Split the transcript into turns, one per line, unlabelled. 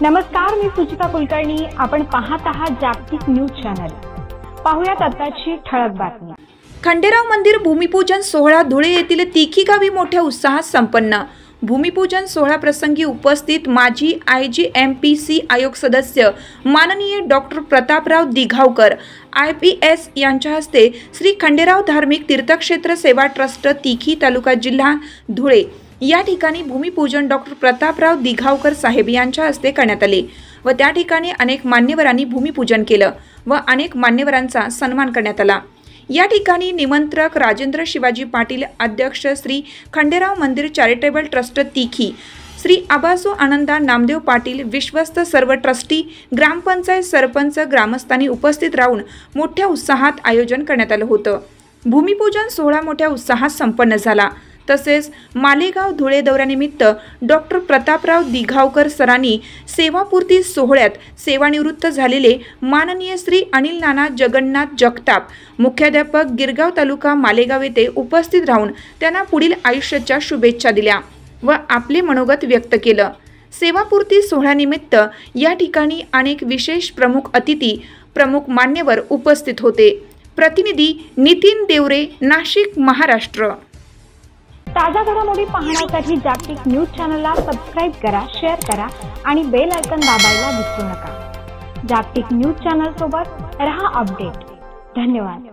नमस्कार, मी सुचिता कुलकर्णी. आपण पाहत आहात जागतिक न्यूज चॅनल. पाहुयात आताची ठळक बातमी.
खंडेराव मंदिर भूमिपूजन सोहळा धुळे येथील तिखी गावी मोठ्या उत्साहात संपन्न. भूमिपूजन सोहळा प्रसंगी उपस्थित माजी IGMPC आयोग सदस्य माननीय डॉक्टर प्रतापराव दिघावकर IPS यांच्या हस्ते श्री खंडेराव धार्मिक तीर्थक्षेत्र सेवा ट्रस्ट तिखी तालुका जिल्हा धुळे या ठिकाणी भूमिपूजन डॉक्टर प्रतापराव दिघावकर साहेब यांच्या हस्ते करण्यात आले व त्या ठिकाणी अनेक मान्यवरांनी भूमिपूजन केलं व अनेक मान्यवरांचा सन्मान करण्यात आला. या ठिकाणी निमंत्रक राजेंद्र शिवाजी पाटील, अध्यक्ष श्री खंडेराव मंदिर चॅरिटेबल ट्रस्ट तिखी, श्री आबासो आनंदा नामदेव पाटील, विश्वस्त सर्व ट्रस्टी, ग्रामपंचायत सरपंच, ग्रामस्थांनी उपस्थित राहून मोठ्या उत्साहात आयोजन करण्यात आलं होतं. भूमिपूजन सोहळा मोठ्या उत्साहात संपन्न झाला. तसेच मालेगाव धुळे दौऱ्यानिमित्त डॉक्टर प्रतापराव दिघावकर सरांनी सेवापूर्ती सोहळ्यात सेवानिवृत्त झालेले माननीय श्री अनिल नाना जगन्नाथ जगताप, मुख्याध्यापक गिरगाव तालुका मालेगाव येथे उपस्थित राहून त्यांना पुढील आयुष्याच्या शुभेच्छा दिल्या व आपले मनोगत व्यक्त केलं. सेवापूर्ती सोहळ्यानिमित्त या ठिकाणी अनेक विशेष प्रमुख अतिथी, प्रमुख मान्यवर उपस्थित होते. प्रतिनिधी नितीन देवरे, नाशिक, महाराष्ट्र.
ताजा घडामोडी पाहण्यासाठी जागतिक न्यूज चॅनलला सबस्क्राइब करा, शेअर करा आणि बेल आयकॉन दाबायला विसरू नका. जागतिक न्यूज चॅनल सोबत रहा अपडेट. धन्यवाद.